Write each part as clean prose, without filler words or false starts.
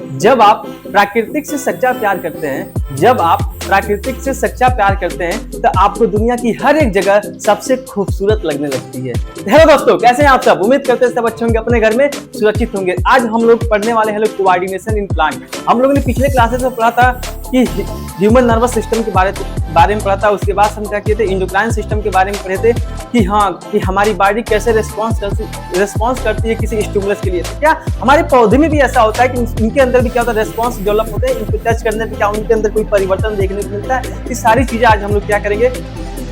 जब आप प्राकृतिक से सच्चा प्यार करते हैं, जब आप प्राकृतिक से सच्चा प्यार करते हैं, तो आपको दुनिया की हर एक जगह सबसे खूबसूरत लगने लगती है। हेलो दोस्तों, कैसे हैं आप सब? उम्मीद करते हैं सब अच्छे होंगे, अपने घर में सुरक्षित होंगे। आज हम लोग पढ़ने वाले हैं कोऑर्डिनेशन इन प्लांट। हम लोगों ने पिछले क्लासेस में पढ़ा था कि ह्यूमन नर्वस सिस्टम के बारे में पढ़ा था। उसके बाद हम क्या किए थे, इंडोक्राइन सिस्टम के बारे में पढ़े थे कि हाँ, कि हमारी बॉडी कैसे रिस्पॉन्स करती है किसी स्टिमुलस के लिए। तो क्या हमारे पौधे में भी ऐसा होता है कि इनके अंदर भी क्या होता है, रिस्पॉन्स डेवलप होते हैं। इनको टच करने पे क्या उनके अंदर कोई परिवर्तन देखने को मिलता है। ये सारी चीजें आज हम लोग क्या करेंगे,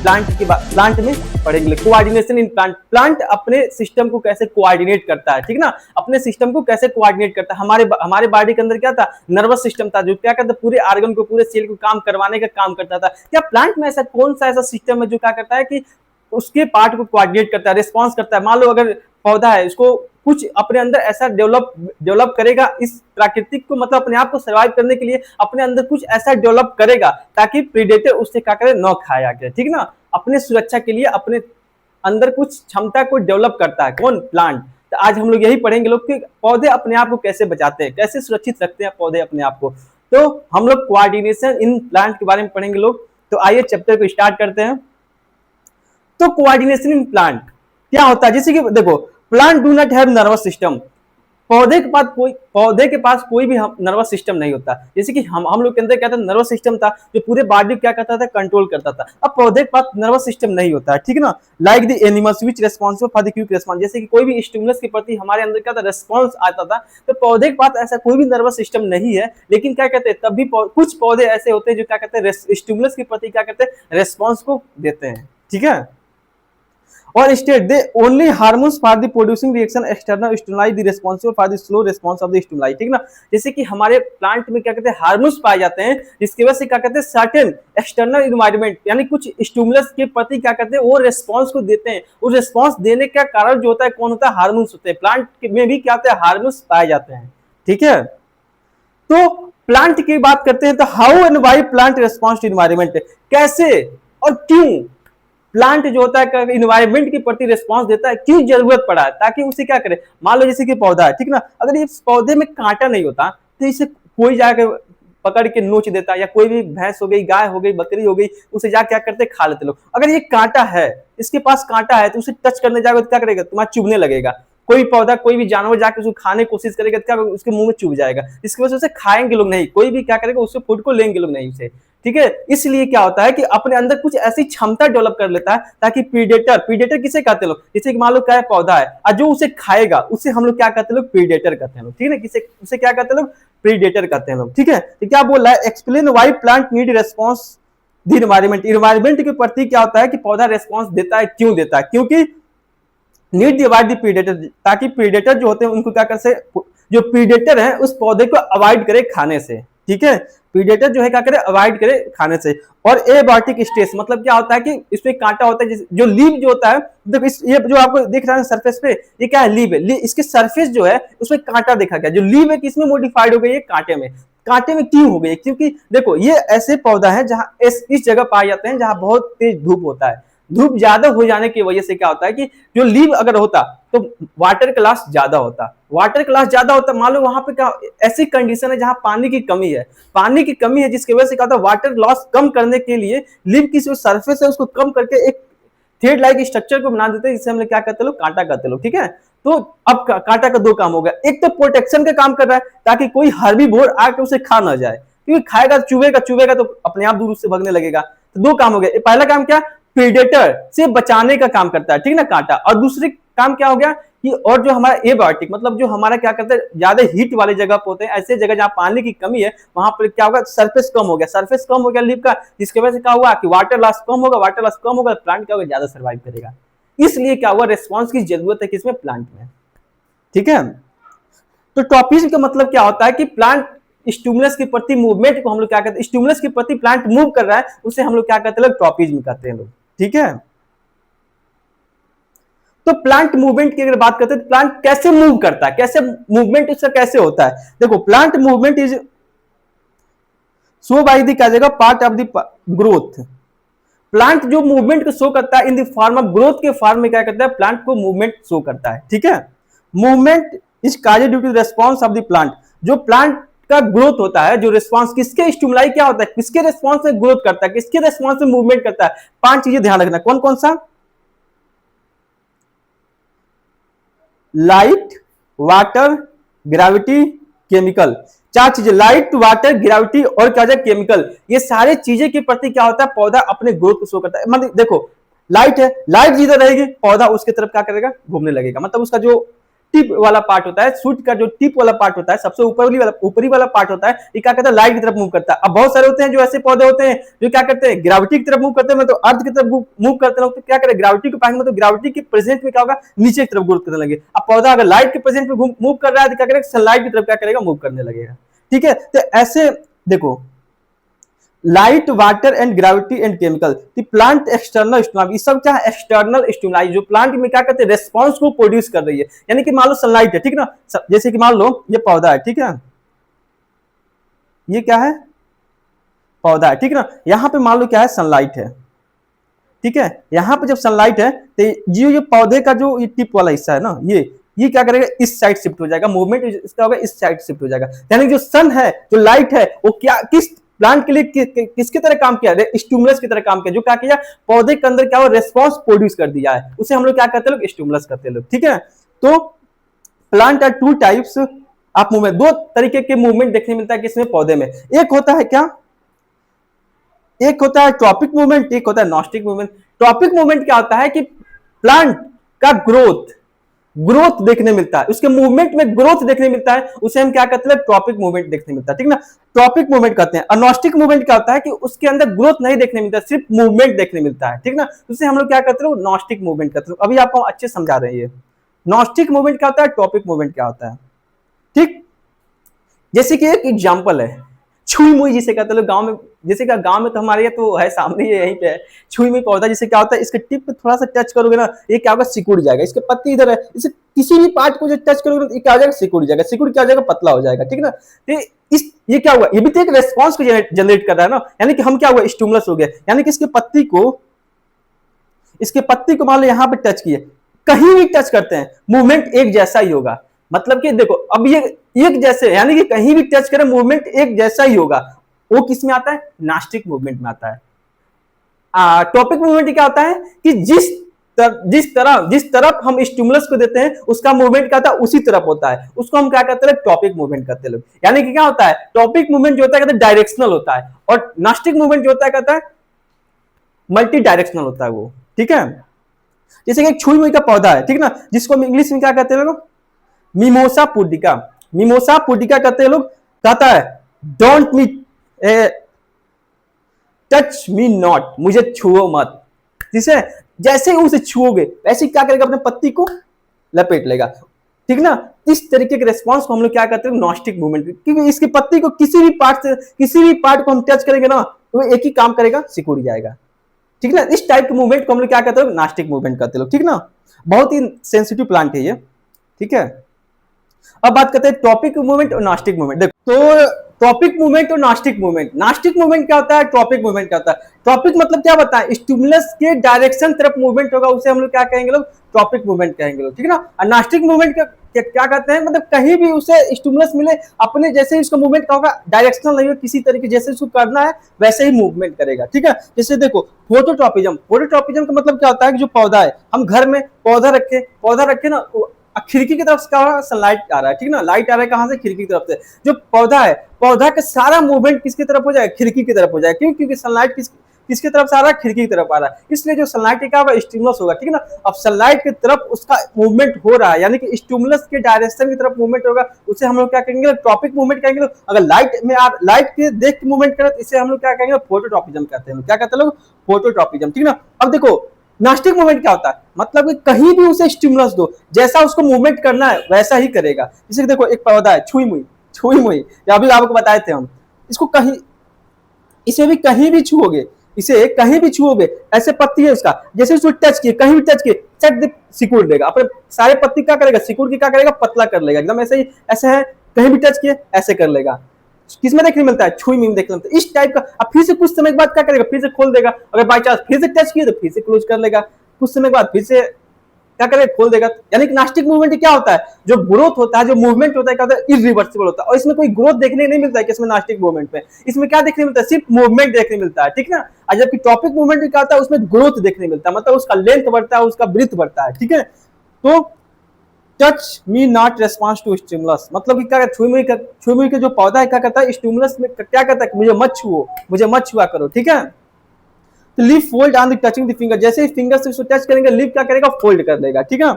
प्लांट में पढ़ेंगे। Coordination in plant. प्लांट अपने सिस्टम को कैसे कोऑर्डिनेट करता है, ठीक ना, अपने सिस्टम को कैसे कोऑर्डिनेट करता है। हमारे बॉडी के अंदर क्या था, नर्वस सिस्टम था, जो क्या करता है, पूरे ऑर्गन को, पूरे सेल को काम करवाने का काम करता था। क्या प्लांट में ऐसा कौन सा ऐसा सिस्टम है जो क्या करता है कि उसके पार्ट को कोऑर्डिनेट करता है, रिस्पॉन्स करता है। मान लो अगर पौधा है, उसको कुछ अपने अंदर ऐसा डेवलप करेगा, इस प्राकृतिक को मतलब अपने आप को सर्वाइव करने के लिए अपने अंदर कुछ ऐसा डेवलप करेगा ताकि प्रीडेटर उससे क्या करे, न खाए आके, ठीक ना। अपने सुरक्षा के लिए अपने अंदर कुछ क्षमता को डेवलप करता है। कौन? प्लांट। तो आज हम लोग यही पढ़ेंगे लोग कि पौधे अपने आप को कैसे बचाते हैं, कैसे सुरक्षित रखते हैं पौधे अपने आप को। तो हम लोग कोऑर्डिनेशन इन प्लांट के बारे में पढ़ेंगे लोग। तो आइए चैप्टर को स्टार्ट करते हैं। तो कोऑर्डिनेशन इन प्लांट क्या होता है, जैसे कि देखो, plant do not have nervous system. पौधे के पास कोई भी नर्वस सिस्टम नहीं होता। जैसे कि हम लोग के अंदर क्या था, नर्वस सिस्टम था जो पूरे बॉडी क्या करता था, कंट्रोल करता था। अब पौधे के पास नर्वस सिस्टम नहीं होता है, ठीक ना। Like the animals which responsible for the quick response. जैसे कि कोई भी स्टिमुलस के प्रति हमारे अंदर क्या था, रिस्पांस आता था। तो पौधे के पास ऐसा कोई भी नर्वस सिस्टम नहीं है, लेकिन क्या कहते हैं, तब भी कुछ पौधे ऐसे होते हैं जो क्या कहते हैं, स्टिमुलस के प्रति क्या करते हैं, रिस्पॉन्स को देते हैं, ठीक है। और state they only hormones for the producing reaction external stimuli the responsible for the slow response of the stimuli, ठीक ना। जैसे कि हमारे प्लांट में क्या कहते हैं, हार्मोन्स पाए जाते हैं, जिसकी वजह से क्या कहते हैं, सर्टेन एक्सटर्नल एनवायरनमेंट यानी कुछ स्टिमुलस के प्रति क्या कहते हैं, वो रिस्पांस को देते हैं। वो रिस्पांस देने का कारण जो होता है, कौन होता है, हार्मोन्स होते हैं। प्लांट में भी क्या होता है, हार्मोन्स पाए जाते हैं, ठीक है। तो प्लांट की बात करते हैं, तो how and why plant response to environment, कैसे और क्यों प्लांट जो होता है इन्वायरमेंट के प्रति रिस्पांस देता है, क्यों जरूरत पड़ा है, ताकि उसे क्या करे। मान लो जैसे कि पौधा है, ठीक ना, अगर इस पौधे में कांटा नहीं होता तो इसे कोई जाके पकड़ के नोच देता, या कोई भी भैंस हो गई, गाय हो गई, बकरी हो गई, उसे जाके क्या करते, खा लेते लोग। अगर ये कांटा है, इसके पास कांटा है, तो उसे टच करने जाओगे तो क्या करेगा, तुम्हारा चुभने लगेगा। कोई पौधा, कोई भी जानवर जाके उसको खाने की कोशिश करेगा तो क्या उसके मुंह में चुभ जाएगा। इसकी वजह से खाएंगे लोग नहीं, कोई भी क्या करेगा, उससे फूड को लेंगे लोग नहीं उसे, ठीक है। इसलिए क्या होता है कि अपने अंदर कुछ ऐसी क्षमता डेवलप कर लेता है ताकि प्रीडेटर किसे कहते हैं लोग, जैसे कि मान लो क्या है, पौधा है, और जो उसे खाएगा उसे हम लोग क्या कहते हैं, लोग प्रीडेटर कहते हैं लोग, ठीक है। किसे उसे क्या कहते हैं लोग, प्रीडेटर कहते हैं लोग, ठीक है। तो क्या बोल रहा है, explain why plant need response the environment. Environment के प्रति क्या होता है कि पौधा रिस्पांस देता है, क्यों देता है, क्योंकि नीड डिवाइड द प्रीडेटर, ताकि प्रीडेटर जो होते हैं उनको क्या कर से, जो प्रीडेटर है उस पौधे को अवॉइड करे खाने से, ठीक है। प्रीडेटर जो है क्या करे, अवॉइड करे खाने से। और एबायोटिक स्टेज मतलब क्या होता है कि इसमें कांटा होता है, जो लीव जो होता है, देखो ये जो आपको दिख रहा है सरफेस पे, ये क्या है, लीव है। इसके सरफेस जो है उसमें कांटा देखा गया, जो लीव है किसमें मॉडिफाइड हो गई है, कांटे में। कांटे में क्यों हो गई, क्योंकि देखो ये ऐसे पौधा है जहां इस जगह पाए जाते हैं जहां बहुत तेज धूप होता है। धूप ज्यादा हो जाने की वजह से क्या होता है कि जो लीव अगर होता तो वाटर का लॉस ज्यादा होता, मान लो वहां पे क्या ऐसी कंडीशन है जहां पानी की कमी है, जिसकी वजह से क्या होता है, वाटर लॉस कम करने के लिए लीव की जो सरफेस है उसको कम करके एक थ्रेड लाइक स्ट्रक्चर को बना देते हैं, जिसे हम लोग क्या कहते हैं, लोग कांटा कहते हैं, ठीक है। तो अब कांटा का दो काम हो गया, एक तो प्रोटेक्शन का काम कर रहा है ताकि कोई हर्बीवोर आके उसे खा ना जाए, क्योंकि खाएगा चुभेगा तो अपने आप दूर उससे भागने लगेगा। तो दो काम हो गया, पहला काम क्या, प्रीडेटर से बचाने का काम करता है, ठीक ना, कांटा। और दूसरे काम क्या हो गया कि और जो हमारा एबायोटिक मतलब जो हमारा क्या करता है, ज्यादा हीट वाली जगह पे होते हैं, ऐसे जगह जहां पानी की कमी है, वहां पर क्या होगा, सरफेस कम हो गया लीव का, जिसकी वजह से क्या हुआ कि वाटर लॉस कम होगा, प्लांट क्या होगा, ज्यादा सर्वाइव करेगा। इसलिए क्या हुआ, रिस्पॉन्स की जरूरत है किसमें, प्लांट में, ठीक है। तो ट्रॉपिज्म का मतलब क्या होता है कि प्लांट स्टिमुलस के प्रति मूवमेंट को हम लोग क्या कहते हैं, स्टिमुलस के प्रति प्लांट मूव कर रहा है, उसे हम लोग क्या कहते हैं, ट्रॉपिज्म कहते हैं लोग, ठीक है। तो प्लांट मूवमेंट की अगर बात करते हैं तो प्लांट कैसे मूव करता है, कैसे मूवमेंट उसका कैसे होता है। देखो, plant movement is show by the क्या जगह part of the growth. Plant जो मूवमेंट को शो करता है in the form of growth के फॉर्म में क्या करता है, प्लांट को मूवमेंट शो करता है, ठीक है। Movement is cause due to response of the plant. जो प्लांट का ग्रोथ होता है, जो रिस्पांस किसके स्टिमुलाई क्या होता है, किसके रिस्पांस में ग्रोथ करता है, किसके रिस्पांस में मूवमेंट करता है, 5 चीजें ध्यान रखना। कौन कौन सा? Light, water, gravity, chemical. 4 चीजें, लाइट, वाटर, ग्रेविटी और क्या है केमिकल। ये सारे चीजें के प्रति क्या होता है, पौधा अपने ग्रोथ को शो करता है। मतलब देखो लाइट है, लाइट जिधर रहेगी पौधा उसके तरफ क्या करेगा, घूमने लगेगा। मतलब उसका जो टिप वाला पार्ट होता है, सूट का जो टिप वाला पार्ट होता है, सबसे ऊपरी वाला पार्ट होता है, ये क्या करता है, लाइट की तरफ मूव करता है। अब बहुत सारे होते हैं जो ऐसे पौधे होते हैं जो क्या करते हैं, ग्रेविटी की तरफ मूव करते हैं, मतलब अर्थ की तरफ मूव करते हैं, तो क्या करें, ग्रेविटी को पाएंगे तो ग्रेविटी के प्रेजेंट में क्या होगा, नीचे की तरफ ग्रोथ करने लगे। अब पौधा अगर लाइट के प्रेजेंट में मूव कर रहा है तो क्या करेगा, सनलाइट की तरफ क्या करेगा, मूव करने लगेगा। ठीक है, तो ऐसे देखो, light, water and gravity and chemical, plant external stimuli. ये सब क्या है, एक्सटर्नल स्टिमुलाई, जो प्लांट में क्या करते हैं, रेस्पॉन्स को प्रोड्यूस कर रही है। यानी कि मान लो सनलाइट है, ठीक ना, जैसे कि मान लो ये पौधा है, ठीक है, ये क्या है, पौधा है, ठीक ना, यहां पे मान लो क्या है, सनलाइट है, ठीक है। यहां पे जब सनलाइट है तो ये पौधे का जो ये टिप वाला हिस्सा है ना, ये क्या करेगा, इस साइड शिफ्ट हो जाएगा, मूवमेंट इसका होगा, इस साइड शिफ्ट हो जाएगा। यानी जो सन है, जो लाइट है, वो क्या किस प्लांट के लिए किसकी तरह काम किया, स्टिमुलस की तरह काम किया, जो क्या किया, पौधे के अंदर क्या हो, रेस्पॉन्स प्रोड्यूस कर दिया है, उसे हम लोग क्या करते हैं, लोग स्टिमुलस करते हैं लोग। ठीक है, तो plant are 2 types of movement, 2 तरीके के मूवमेंट देखने मिलता है किसमें, पौधे में। एक होता है क्या, एक होता है ट्रॉपिक मूवमेंट, एक होता है नॉस्टिक मूवमेंट। ट्रॉपिक मूवमेंट क्या होता है कि प्लांट का ग्रोथ देखने मिलता है, उसके मूवमेंट में ग्रोथ देखने मिलता है, उसे हम क्या कहते हैं, ट्रॉपिक मूवमेंट देखने मिलता है, ठीक ना, ट्रॉपिक मूवमेंट कहते हैं। अनॉस्टिक मूवमेंट क्या होता है कि उसके अंदर ग्रोथ नहीं देखने मिलता, सिर्फ मूवमेंट देखने मिलता है, ठीक ना, उसे हम लोग क्या कहते हैं, नॉस्टिक मूवमेंट कहते हैं। अभी आपको अच्छे समझा रहे हैं, नॉस्टिक मूवमेंट क्या होता है, ट्रॉपिक मूवमेंट क्या होता है। ठीक, जैसे कि एक एग्जाम्पल है, छुई मुई जिसे कहते हैं लोग गांव में, जैसे कि गांव में तो हमारे ये तो है, सामने ही यहीं पे है, छुई मुई पौधा। जिसे क्या होता है, इसके टिप पे थोड़ा सा टच करोगे ना, ये क्या होगा, सिकुड़ जाएगा। इसके पत्ती इधर है, इसे किसी भी पार्ट को जो टच करोगे ना, ये क्या हो जाएगा, सिकुड़ जाएगा। सिकुड़ क्या हो जाएगा, पतला हो जाएगा, ठीक ना। तो ये क्या हुआ, ये भी तो एक रेस्पॉन्स को जनरेट कर रहा है ना, यानी कि हम क्या हुआ, स्टिमुलस हो गया। यानी कि इसके पत्ती को मान लो यहाँ पे टच किए, कहीं भी टच करते हैं मूवमेंट एक जैसा ही होगा। मतलब कि देखो, अब ये एक जैसे, यानी कि कहीं भी टच करें मूवमेंट एक जैसा ही होगा। वो किस में आता है, नास्टिक मूवमेंट में आता है। टॉपिक मूवमेंट क्या होता है कि जिस तरफ हम स्टिमुलस को देते हैं, उसका मूवमेंट क्या होता है, उसी तरफ होता है, उसको हम क्या कहते हैं, टॉपिक मूवमेंट कहते हैं लोग। यानी कि क्या होता है, टॉपिक मूवमेंट जो होता है कहते हैं डायरेक्शनल होता है, और नास्टिक मूवमेंट जो होता है कहता है मल्टी डायरेक्शनल होता है वो। ठीक है, जैसे कि एक छुई मुई का पौधा है, ठीक ना, जिसको हम इंग्लिश में क्या कहते हैं लोग, मिमोसा पुडिका। मिमोसा पुडिका कहते हैं लोग, कहता है don't me touch me not, मुझे छुओ मत। जिसे जैसे ही उसे छुओगे वैसे क्या करेगा, अपने पत्ती को लपेट लेगा, ठीक ना। इस तरीके के रेस्पॉन्स को हम लोग क्या कहते हैं, नॉस्टिक मूवमेंट, क्योंकि इसकी पत्ती को किसी भी पार्ट को हम टच करेंगे ना, तो एक ही काम करेगा, सिकुड़ जाएगा, ठीक ना। इस टाइप के मूवमेंट को हम लोग क्या कहते हैं, नास्टिक मूवमेंट कहते हैं, ठीक ना। बहुत ही सेंसिटिव प्लांट है ये, ठीक है। अब बात करते हैं टॉपिक मूवमेंट और नास्टिक मूवमेंट। देखो, तो टॉपिक मूवमेंट और नास्टिक मूवमेंट, नास्टिक मूवमेंट क्या होता है, टॉपिक मूवमेंट क्या होता है। टॉपिक मतलब क्या बताएं, स्टिमुलस के डायरेक्शन तरफ मूवमेंट होगा, उसे हम लोग क्या कहेंगे लोग, टॉपिक मूवमेंट कहेंगे लोग, ठीक ना। और नास्टिक मूवमेंट क्या कहते हैं, मतलब कहीं भी उसे स्टिमुलस मिले, अपने जैसे ही उसका मूवमेंट क्या होगा, डायरेक्शनल नहीं हो, किसी तरीके जैसे उसको करना है वैसे ही मूवमेंट करेगा, ठीक है। जैसे देखो फोटोट्रॉपिज्म का मतलब क्या होता है कि जो पौधा है, हम घर में पौधा रखे ना, खिड़की की तरफ से क्या सनलाइट आ रहा है, ठीक ना, लाइट आ रहा है कहां से, खिड़की की तरफ से। जो पौधा है, पौधा का सारा मूवमेंट किसकी तरफ हो जाएगा, खिड़की की तरफ हो जाएगा। क्यों, क्योंकि सनलाइट किसकी तरफ से आ रहा है, खिड़की की तरफ आ रहा है, इसलिए जो सनलाइट क्या होगा, स्टिमुलस होगा, ठीक है ना। अब सनलाइट की तरफ उसका मूवमेंट हो रहा है, यानी कि स्टिमुलस के डायरेक्शन की तरफ मूवमेंट होगा, उसे हम लोग क्या कहेंगे, टॉपिक मूवमेंट कहेंगे। अगर लाइट के देख के मूवमेंट करे तो इसे हम लोग क्या कहेंगे, फोटोट्रॉपिज्म कहते हैं। क्या कहते हैं लोग, फोटोट्रॉपिज्म, ठीक ना। अब देखो नास्टिक मूवमेंट क्या होता है, मतलब कि कहीं भी उसे स्टिमुलस दो, जैसा उसको मूवमेंट करना है वैसा ही करेगा। जैसे देखो एक पौधा है, छुई मुई, अभी आपको बताए थे हम, इसको इसे भी कहीं भी छुओगे, ऐसे पत्ती है उसका, जैसे उसको टच किए, कहीं भी टच किए, चट सिकुड़ देगा, अपने सारे पत्ती क्या करेगा, सिकुड़ के क्या करेगा, पतला कर लेगा, एकदम ऐसे ही, ऐसे है, कहीं भी टच किए ऐसे कर लेगा। किसमें देखने मिलता है, छुई में देखने मिलता है, इस टाइप का। अब फिर से कुछ समय के बाद क्या करेगा, फिर से खोल देगा, अगर बाई चांस फिर से टच किए तो फिर से क्लोज कर लेगा, कुछ समय के बाद फिर से क्या करेगा, खोल देगा। यानी कि नास्टिक मूवमेंट क्या होता है, जो ग्रोथ होता है, जो मूवमेंट होता है, क्या होता है, इरिवर्सिबल होता है। और इसमें कोई ग्रोथ देखने नहीं मिलता है किसमें, नास्टिक मूवमेंट में। इसमें क्या देखने मिलता है, सिर्फ मूवमेंट देखने मिलता है, ठीक ना। और जबकि टॉपिक मूवमेंट क्या होता है, उसमें ग्रोथ देखने मिलता है, मतलब उसका लेंथ बढ़ता है, उसका ब्रीथ बढ़ता है, ठीक है। तो touch me not response to stimulus, मतलब कि क्या, छुई के जो पौधा है क्या करता है, स्टिमुलस में क्या करता है, मुझे मत छुओ, मुझे मत छुआ करो, ठीक है। तो leave fold on the touching the finger, जैसे ही फिंगर से उसको टच करेंगे, लीव क्या करेगा, फोल्ड कर देगा, ठीक है।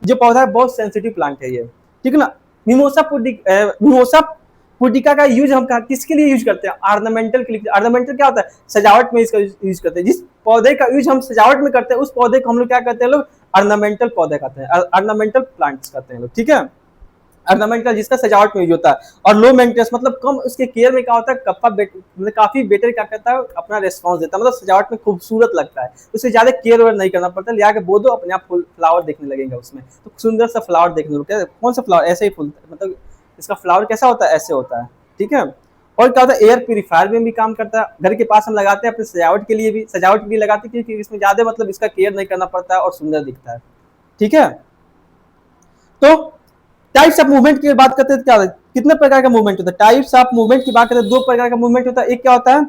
जो पौधा है बहुत सेंसिटिव प्लांट है ये, ठीक है ना। मिमोसा पुडिका का यूज हम किसके लिए यूज करते हैं, ऑर्नामेंटल के लिए। ऑर्नामेंटल क्या होता है, सजावट में इसका यूज करते हैं। जिस पौधे का यूज हम सजावट में करते हैं, उस पौधे को हम लोग क्या करते हैं, लोग ऑर्नामेंटल पौधे कहते हैं, ऑर्नामेंटल प्लांट्स कहते हैं लोग, ठीक है। ऑर्नामेंटल जिसका सजावट में यूज होता है। और लो मेंटेनेंस मतलब कम उसके केयर में क्या होता है, मतलब काफी बेटर क्या करता है, अपना रेस्पॉन्स देता है, मतलब सजावट में खूबसूरत लगता है, उससे ज्यादा केयर वेयर नहीं करना पड़ता, लिया के बो दो, अपने आप फूल फ्लावर देखने लगेगा उसमें, तो सुंदर सा फ्लावर देखने लगता है। कौन सा फ्लावर, ऐसे ही फूल, मतलब इसका फ्लावर कैसा होता है, ऐसे होता है, ठीक है। और क्या होता है, एयर प्यूरिफायर में भी काम करता है, घर के पास हम लगाते हैं अपने सजावट के लिए भी, सजावट के लिए लगाते हैं क्योंकि इसमें ज्यादा मतलब इसका केयर नहीं करना पड़ता है और सुंदर दिखता है, ठीक है। तो टाइप्स ऑफ मूवमेंट की बात करते हैं, क्या कितने प्रकार का मूवमेंट होता है, टाइप्स ऑफ मूवमेंट की बात करते हैं, दो प्रकार का मूवमेंट होता है। एक क्या होता है,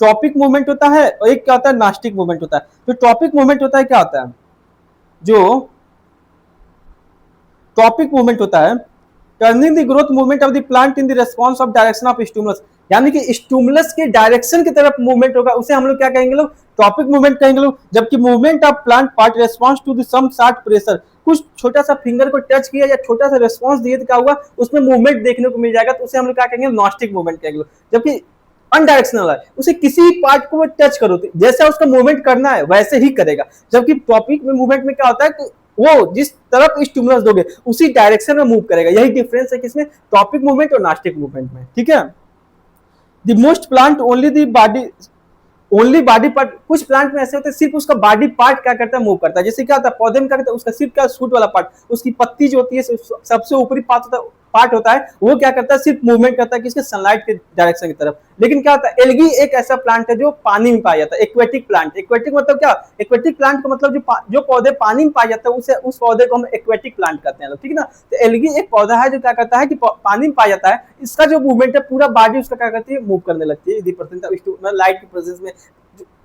ट्रॉपिक मूवमेंट होता है, और एक क्या होता है, नास्टिक मूवमेंट होता है। जो ट्रॉपिक मूवमेंट होता है क्या होता है, जो ट्रॉपिक मूवमेंट होता है, turning the growth movement of the plant in the response of direction of stimulus, यानी कि स्टिमुलस के डायरेक्शन की तरफ मूवमेंट होगा, उसे हम लोग क्या कहेंगे लोग, ट्रॉपिक मूवमेंट कहेंगे लोग। जबकि movement of plant part response to the some short pressure, कुछ छोटा सा फिंगर को टच किया या छोटा सा रेस्पॉन्स दिए तो क्या हुआ, उसमें मूवमेंट देखने को मिल जाएगा, तो उसे हम लोग क्या कहेंगे, नॉस्टिक मूवमेंट कहेंगे। जबकि अनडायरेक्शनल है, उसे किसी पार्ट को टच करो तो जैसा उसका मूवमेंट करना है वैसे ही करेगा। जबकि टॉपिक में मूवमेंट में क्या होता है कि वो जिस तरफ स्टिमुलस दोगे उसी डायरेक्शन में मूव करेगा, यही डिफरेंस है किसमें, टॉपिक मूवमेंट और नास्टिक मूवमेंट में, ठीक है। The most plant only body part, कुछ प्लांट में ऐसे होते हैं सिर्फ उसका बॉडी पार्ट क्या करता है, मूव करता है। जैसे क्या होता है, पौधे में क्या करता है, उसका सिर्फ क्या, सूट वाला पार्ट, उसकी पत्ती जो होती है सबसे ऊपरी पार्ट होता है, वो क्या करता है, सिर्फ मूवमेंट करता है किसके, सनलाइट के डायरेक्शन की तरफ। लेकिन क्या होता है, एल्गी एक ऐसा प्लांट है जो पानी में पाया जाता है, एक्वेटिक प्लांट। एक्वेटिक मतलब क्या, एक्वेटिक प्लांट का मतलब जो पौधे पानी में पाया जाता है उसे, उस पौधे को हम एक्वेटिक प्लांट कहते हैं, ठीक है ना। तो एल्गी एक पौधा है जो क्या करता है कि पानी में पाया जाता है, इसका जो मूवमेंट है पूरा बॉडी उसका क्या करती है, मूव करने लगती है, यदि लाइट की प्रेजेंस में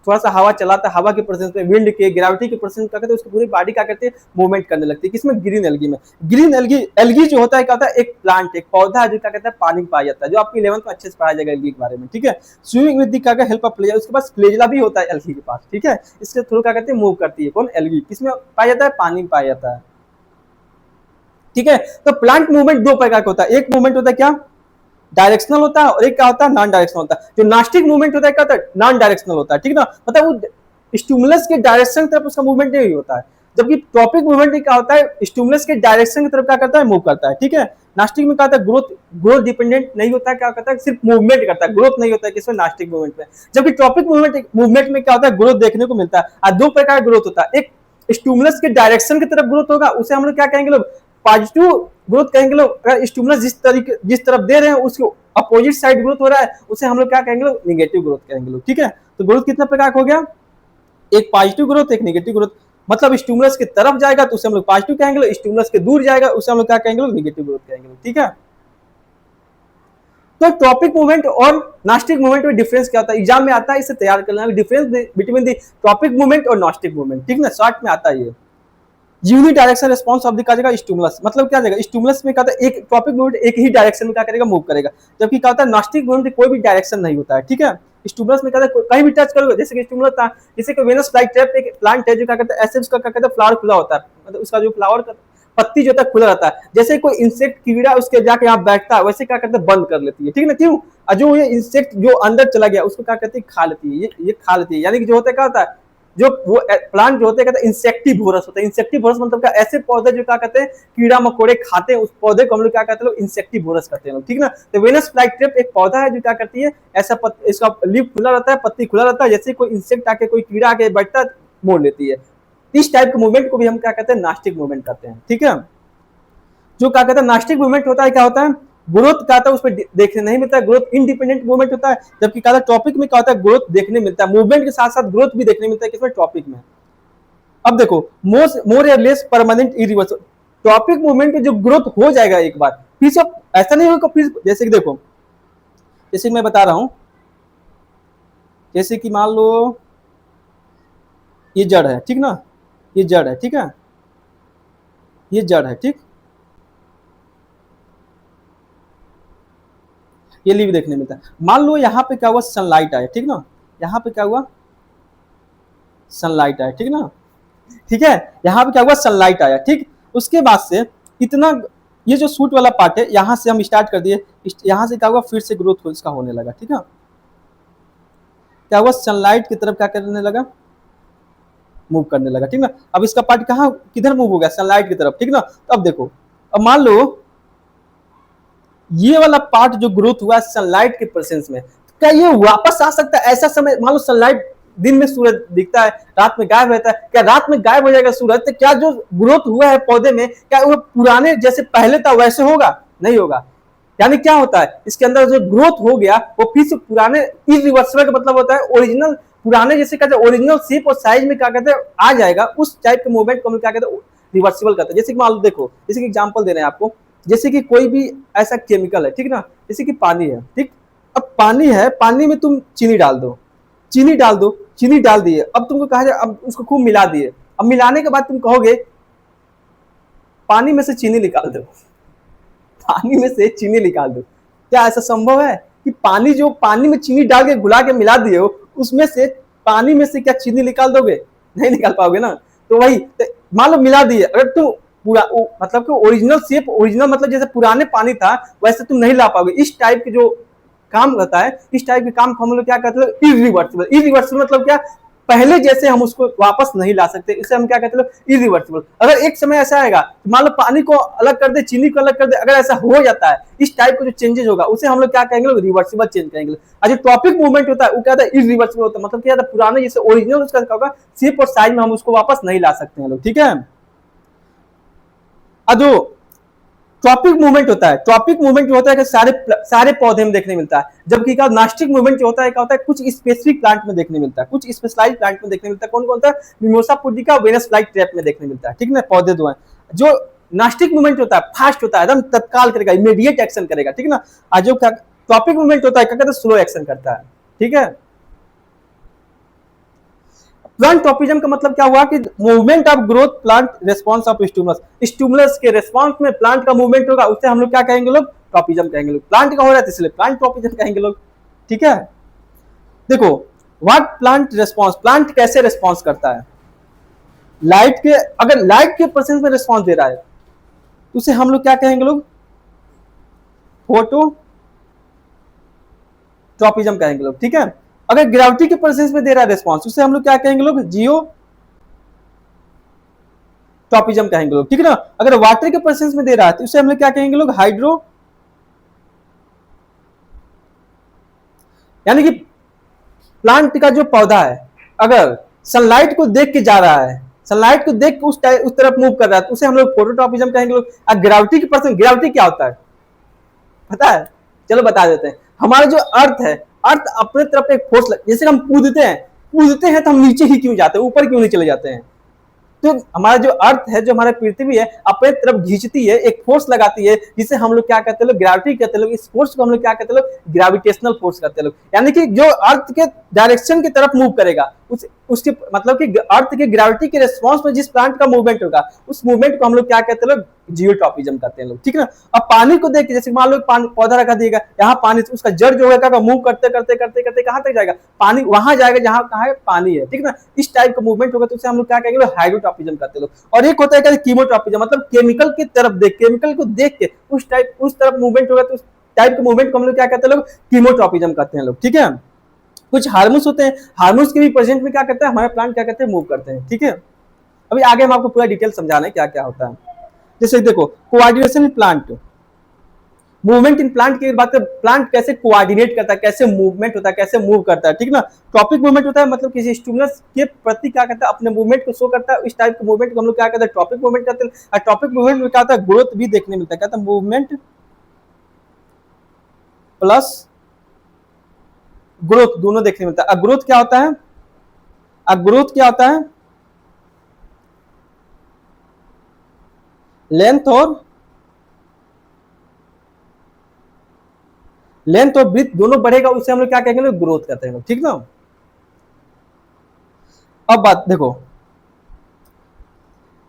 थोड़ा सा हवा चलाता है, हवा के प्रेजेंस में, विंड के, ग्रेविटी के प्रेजेंस क्या करते हैं, उसकी पूरी बॉडी क्या करती है, मूवमेंट करने लगती है। किसमें, ग्रीन एल्गी में। ग्रीन एल्गी जो होता है क्या होता है, एक प्लांट, एक पौधा है जो क्या कहता है, पानी में पाया जाता है, जो आपकी 11th में अच्छे से पढ़ाया जाएगा एल्गी के बारे में, ठीक है। Swimming with the help of flagella, उसके पास फ्लेजिला भी होता है एल्गी के पास, ठीक है। इसके थ्रू क्या कहते हैं, मूव करती है, कौन, एल्गी। किसमें पाया जाता है, पानी में पाया जाता है, ठीक है। तो प्लांट मूवमेंट दो प्रकार का होता है, एक मूवमेंट होता है क्या, डायरेक्शनल होता है, और एक क्या होता है, नॉन डायरेक्शनल होता है। जो नास्टिक मूवमेंट होता है क्या होता है, नॉन डायरेक्शनल होता है, ठीक है ना, मतलब वो स्टिमुलस के डायरेक्शन की तरफ उसका मूवमेंट नहीं होता है। जबकि टॉपिक मूवमेंट क्या होता है, स्टिमुलस के डायरेक्शन की तरफ क्या करता है, मूव करता है, ठीक है। नास्टिक में क्या होता है, ग्रोथ डिपेंडेंट नहीं होता है, क्या करता है, सिर्फ मूवमेंट करता है, ग्रोथ नहीं होता है किसमें, नास्टिक मूवमेंट में। जबकि टॉपिक मूवमेंट में क्या होता है, ग्रोथ देखने को मिलता है। और दो प्रकार ग्रोथ होता है, एक स्टिमुलस के डायरेक्शन की तरफ ग्रोथ होगा, उसे हम लोग क्या कहेंगे लोग, पॉजिटिव ग्रोथ कहेंगे लोग। अगर स्टिमुलस जिस तरफ दे रहे हैं उसके अपोजिट साइड ग्रोथ हो रहा है, उसे हम लोग क्या कहेंगे लोग, निगेटिव ग्रोथ कहेंगे लोग, ठीक है। तो ग्रोथ कितना प्रकार हो गया, एक पॉजिटिव ग्रोथ, एक नेगेटिव ग्रोथ। मतलब स्टिमुलस की तरफ जाएगा तो उसे हम लोग पॉजिटिव कहेंगे, स्टिमुलस के दूर जाएगा उसे हम लोग क्या कहेंगे, नेगेटिव ग्रोथ कहेंगे, ठीक है। तो टॉपिक मूवमेंट और नास्टिक मूवमेंट में डिफरेंस क्या होता है, एग्जाम में आता है, इसे तैयार करना है, difference between the topic movement और नास्टिक मूवमेंट, ठीक ना, शॉर्ट में आता है ये। Uni direction response of the क्या जाएगा, स्टिमुलस, मतलब क्या जाएगा, स्टिमुलस में क्या होता है, एक टॉपिक मूवमेंट एक ही डायरेक्शन में क्या करेगा, मूव करेगा। जबकि क्या होता है, नास्टिक मूवमेंट कोई भी डायरेक्शन नहीं होता है, ठीक है। स्टिमुलस में क्या होता है, कहीं भी टच करोगे, जैसे कि स्टिमुलस था, जैसे कि वेनस फ्लाईट्रैप एक प्लांट है जो क्या करता है, ऐसे उसका क्या कहता है, फ्लावर खुला होता है, मतलब उसका जो फ्लावर का पत्ती जो होता है खुला रहता है। जैसे कोई इंसेक्ट कीड़ा उसके जाके यहाँ बैठता है, वैसे क्या करता है, बंद कर लेती है, ठीक है ना। क्यों, जो ये इंसेक्ट जो अंदर चला गया उसको क्या कहते हैं, खा लेती है, ये खा लेती है। यानी कि जो होता है क्या होता है, जो वो प्लांट जो होते हैं इंसेक्टिवोरस होता है। इंसेक्टिवोरस मतलब क्या, ऐसे पौधे जो क्या कहते हैं, कीड़ा मकोड़े खाते हैं, उस पौधे को हम लोग क्या कहते हैं, इंसेक्टिवोरस कहते हैं, ठीक ना। तो वेनस फ्लाईट्रैप एक पौधा है जो क्या करती है, ऐसा इसका लीफ खुला रहता है, पत्ती खुला रहता है, जैसे कोई इंसेक्ट आके, कोई कीड़ा आके बैठता है, मोड़ लेती है। इस टाइप के मूवमेंट को भी हम क्या कहते हैं, नास्टिक मूवमेंट कहते हैं, ठीक है। जो क्या कहते हैं, नास्टिक मूवमेंट होता है, क्या होता है, ग्रोथ क्या होता है, उस पर देखने नहीं मिलता है, ग्रोथ इंडिपेंडेंट मूवमेंट होता है। जबकि क्या होता है, टॉपिक में क्या होता है, ग्रोथ देखने मिलता है, मूवमेंट के साथ साथ ग्रोथ भी देखने मिलता है, किसमें, टॉपिक में। अब देखो मोर या less permanent irreversible, topic movement में जो ग्रोथ हो जाएगा एक बार, फिर से ऐसा नहीं होगा फिर, जैसे कि देखो, जैसे मैं बता रहा हूं, जैसे कि मान लो ये जड़ है, ठीक ना, ये जड़ है, ठीक है, ये जड़ है, ठीक, ये लीव देखने मिलता है। मान लो यहाँ पे क्या हुआ, सनलाइट आया, ठीक ना, यहाँ पे क्या हुआ, सनलाइट आया, ठीक ना, ठीक है, यहाँ पे क्या हुआ, सनलाइट आया, ठीक। उसके बाद से इतना, ये जो सूट वाला पार्ट है यहाँ से हम स्टार्ट कर दिए, यहाँ से क्या हुआ, फिर से ग्रोथ इसका होने लगा, ठीक है, क्या हुआ, सनलाइट की तरफ क्या करने लगा, मूव करने लगा, ठीक ना। अब इसका पार्ट कहाँ किधर मूव हो गया, सनलाइट की तरफ, ठीक ना। तो अब देखो, अब मान लो ये वाला पार्ट जो ग्रोथ हुआ सनलाइट के प्रेजेंस में, क्या ये वापस आ सकता है? ऐसा समय, मान लो सनलाइट, दिन में सूरज दिखता है, रात में गायब रहता है, क्या रात में गायब हो जाएगा सूरज? तो क्या जो ग्रोथ हुआ है पौधे में, क्या वो पुराने जैसे पहले था वैसे होगा? नहीं होगा। यानी क्या होता है, इसके अंदर जो ग्रोथ हो गया वो फिर से पुराने, इरिवर्सिबल का मतलब होता है ओरिजिनल, पुराने जैसे कहते हैं ओरिजिनल शेप और साइज में क्या कहते हैं आ जाएगा, उस टाइप के मूवमेंट को हम क्या कहते हैं रिवर्सिबल कहते हैं। जैसे कि मान लो देखो, जैसे कि एग्जांपल दे रहे हैं आपको, जैसे कि कोई भी ऐसा केमिकल है, ठीक ना, जैसे कि पानी है, ठीक। अब पानी है, पानी में तुम चीनी डाल दो, चीनी डाल दो, चीनी डाल दिए, अब तुमको कहा जाए, अब उसको खूब मिला दिए, अब मिलाने के बाद तुम कहोगे पानी में से चीनी निकाल दो, पानी में से चीनी निकाल दो। क्या ऐसा संभव है कि पानी, जो पानी में चीनी डाल के घुला के मिला दिए हो, उसमें से पानी में से क्या चीनी निकाल दोगे? नहीं निकाल पाओगे ना। तो वही, मान लो मिला दिए, अगर तुम पूरा मतलब कि ओरिजिनल शेप, ओरिजिनल मतलब जैसे पुराने पानी था वैसे तुम नहीं ला पाओगे। इस टाइप के जो काम होता है, इस टाइप के काम को हम लोग क्या कहते हैं, इरिवर्सिबल। इरिवर्सिबल मतलब क्या, पहले जैसे हम उसको वापस नहीं ला सकते, इसे हम क्या कहते हैं, इरिवर्सिबल। अगर एक समय ऐसा आएगा, मान लो पानी को अलग कर दे, चीनी को अलग कर दे, अगर ऐसा हो जाता है, इस टाइप का जो चेंजेस होगा उसे हम लोग क्या कहेंगे, रिवर्सिबल चेंज कहेंगे। और जो टॉपिक मूवमेंट होता है वो क्या होता है, इरिवर्सिबल होता है। मतलब क्या होता है, पुराने जैसे ओरिजिनल उसका क्या होगा, शेप और साइज में हम उसको वापस नहीं ला सकते हैं लोग, ठीक है। अब जो ट्रॉपिक मूवमेंट होता है, ट्रॉपिक मूवमेंट जो होता है कि सारे पौधे में देखने मिलता है, जबकि क्या नास्टिक मूवमेंट जो होता है, क्या होता है, कुछ स्पेसिफिक प्लांट में देखने मिलता है, कुछ स्पेशलाइज्ड प्लांट में देखने मिलता है। कौन कौन सा, mimosa pudica, Venus fly trap में देखने मिलता है, ठीक ना, पौधे दो हैं। जो नास्टिक मूवमेंट होता है फास्ट होता है, एकदम तत्काल करेगा, इमीडिएट एक्शन करेगा, ठीक ना। और जो ट्रॉपिक मूवमेंट होता है क्या कहते हैं, स्लो एक्शन करता है, ठीक है। प्लांट ट्रॉपिज्म का मतलब क्या हुआ कि movement of growth plant response of stimulus, stimulus के रिस्पांस में प्लांट का मूवमेंट होगा, उसे हम लोग क्या कहेंगे लोग, ट्रॉपिज्म कहेंगे लोग। प्लांट का हो रहा है इसलिए प्लांट ट्रॉपिज्म कहेंगे लोग, ठीक है। देखो, व्हाट प्लांट रिस्पांस, प्लांट कैसे रिस्पांस करता है लाइट के, अगर लाइट के प्रेजेंस में रिस्पांस दे रहा है तो उसे हम लोग क्या कहेंगे लोग, फोटो ट्रॉपिज्म कहेंगे लोग, ठीक है। अगर ग्रेविटी के प्रेजेंस में दे रहा है रिस्पांस, उसे हम लोग क्या कहेंगे लोग, जियो ट्रॉपिज्म कहेंगे लोग, ठीक है ना। अगर वाटर के प्रेजेंस में दे रहा है तो उसे हम लोग क्या कहेंगे लोग, हाइड्रो, यानी कि प्लांट का जो पौधा है अगर सनलाइट को देख के जा रहा है, सनलाइट को देख के उस तरफ मूव कर रहा है तो उसे हम लोग फोटोट्रॉपिज्म कहेंगे लोग। और ग्रेविटी के पर्सन, ग्रेविटी क्या होता है पता है, चलो बता देते हैं। हमारा जो अर्थ है, अर्थ अपने तरफ एक फोर्स, जैसे हम कूदते हैं तो हम नीचे ही क्यों जाते हैं, ऊपर क्यों नहीं चले जाते हैं? तो हमारा जो अर्थ है, जो हमारा पृथ्वी है, अपने तरफ खींचती है, एक फोर्स लगाती है, जिसे हम लोग क्या कहते हैं, ग्रेविटी कहते हैं। इस फोर्स को हम लोग क्या कहते हैं, ग्रेविटेशनल फोर्स कहते हैं। यानी कि जो अर्थ के डायरेक्शन की तरफ मूव करेगा, उसके मतलब कि अर्थ के ग्रेविटी के रिस्पांस में जिस प्लांट का मूवमेंट होगा, उस मूवमेंट को हम लोग क्या कहते हैं, जियोट्रॉपिज्म कहते हैं लोग, ठीक है ना। अब पानी को देख के, जैसे मान लो पौधा रखा दिएगा, यहाँ पानी, उसका जड़ जो है मूव करते करते करते करते कहां तक जाएगा, पानी वहां जाएगा जहां कहा है पानी है, ठीक है ना। इस टाइप का मूवमेंट होगा तो उसे हम लोग क्या कहेंगे, हाइड्रोट्रॉपिज्म कहते हैं लोग। और एक होता है कीमोट्रॉपिज्म, मतलब केमिकल की तरफ देख, केमिकल को देख के उस तरफ मूवमेंट होगा तो उस टाइप के मूवमेंट को हम लोग क्या कहते हैं लोग, कीमोट्रॉपिज्म कहते हैं लोग, ठीक है। कुछ हार्मोन्स होते हैं, हार्मोन्स के भी प्रेजेंट में क्या करते हैं, हमारे प्लांट क्या करते हैं, मूव करते हैं, ठीक है। अभी आगे हम आपको पूरा डिटेल समझाना है क्या क्या होता है। जैसे देखो, coordination in plant, movement in plant की बात है, प्लांट कैसे कोऑर्डिनेट करता है, कैसे मूवमेंट होता है, कैसे मूव करता है, ठीक ना। टॉपिक मूवमेंट होता है, मतलब किसी स्टिमुलस के प्रति क्या करता है, अपने मूवमेंट को शो करता है। इस टाइप के मूवमेंट को हम लोग क्या कहते हैं, टॉपिक मूवमेंट कहते हैं। और टॉपिक मूवमेंट में क्या होता है, ग्रोथ भी देखने मिलता है, क्या होता है, मूवमेंट प्लस ग्रोथ दोनों देखने मिलता है। ग्रोथ क्या होता है, ग्रोथ क्या होता है, लेंथ और ब्रीथ दोनों बढ़ेगा, उसे हम लोग क्या कहेंगे, ग्रोथ कहते हैं, ठीक ना। अब बात देखो,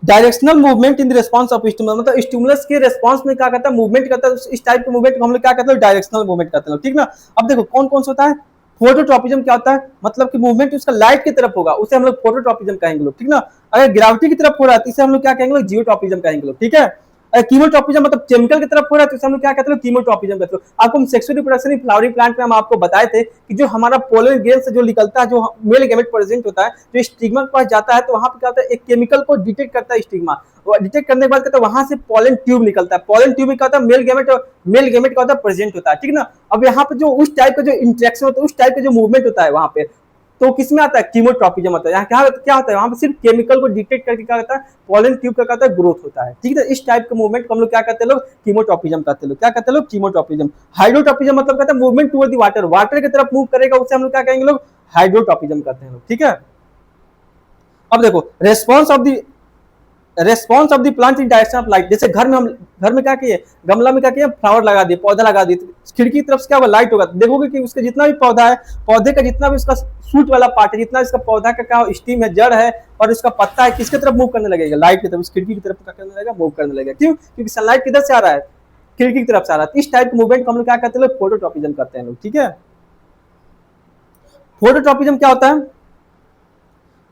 directional movement in the response of stimulus, मतलब स्टिमुलस के रिस्पांस में क्या करता है, मूवमेंट करता है, इस टाइप के मूवमेंट को हम लोग क्या कहते हैं, डायरेक्शनल मूवमेंट कहते हैं, ठीक ना। अब देखो कौन कौन सा होता है, फोटोट्रॉपिज्म क्या होता है, मतलब कि मूवमेंट उसका लाइट की तरफ होगा, उसे हम लोग फोटोट्रॉपिज्म कहेंगे लोग, ठीक ना। अगर ग्रेविटी की तरफ हो रहा है तो इसे हम लोग क्या कहेंगे, जियोट्रॉपिज्म कहेंगे लोग, ठीक है। कीमोट्रॉपिज्म मतलब केमिकल की तरफ हो रहा है तो हम लोग क्या कहते हैं, कीमोट्रॉपिज्म कहते हैं। आपको हम sexual reproduction in flowering plant में हम आपको बताए थे कि जो हमारा पोलन ग्रेन से जो निकलता है, जो मेल गैमेट प्रेजेंट होता है, जो स्टिग्मा के पास जाता है तो वहां पे क्या होता है, एक केमिकल को डिटेक्ट करता है स्टिग्मा, डिटेक्ट करने के बाद कहता है वहां से पॉलन ट्यूब निकलता है, पॉलन ट्यूब में क्या होता है, मेल गैमेट का होता है प्रेजेंट होता है, ठीक ना। अब यहाँ पे जो उस टाइप का जो इंटरेक्शन होता है, उस टाइप का जो मूवमेंट होता है वहां पे, तो किसमें आता है, कीमोट्रॉपिज्म आता है। यहाँ क्या होता है, वहां पे सिर्फ केमिकल को डिटेक्ट करके क्या होता है, पॉलन ट्यूब का कहता है ग्रोथ होता है, ठीक है। इस टाइप के मूवमेंट को हम लोग क्या कहते हैं, लोग कीमोट्रॉपिज्म कहते हैं, लोग क्या कहते हैं, लोग कीमोट्रॉपिज्म। हाइड्रोट्रॉपिज्म मतलब कहता है movement toward the water, water की तरफ मूव करेगा, उसे हम लोग क्या कहेंगे, लोग हाइड्रोट्रॉपिज्म कहते हैं, ठीक है। अब देखो response of the plant in direction of light, जैसे घर में क्या किए, गमला में क्या किया, फ्लावर लगा दिए, पौधा लगा दिए, तो खिड़की की तरफ से क्या होगा, लाइट होगा, देखोगे कि उसका जितना भी पौधा है, पौधे का जितना भी उसका सूट वाला पार्ट है, जितना इसका पौधा का क्या स्टीम है, जड़ है और इसका पत्ता है, किसकी तरफ मूव करने लगेगा, लाइट की तरफ, उस खिड़की की तरफ क्या करने लगेगा, मूव करने लगेगा। क्यों, क्योंकि सनलाइट किधर से आ रहा है, खिड़की की तरफ से आ रहा है। इस टाइप के मूवमेंट को हम लोग क्या कहते हैं, फोटोट्रॉपिज्म करते हैं लोग, ठीक है। फोटोट्रॉपिज्म क्या होता है,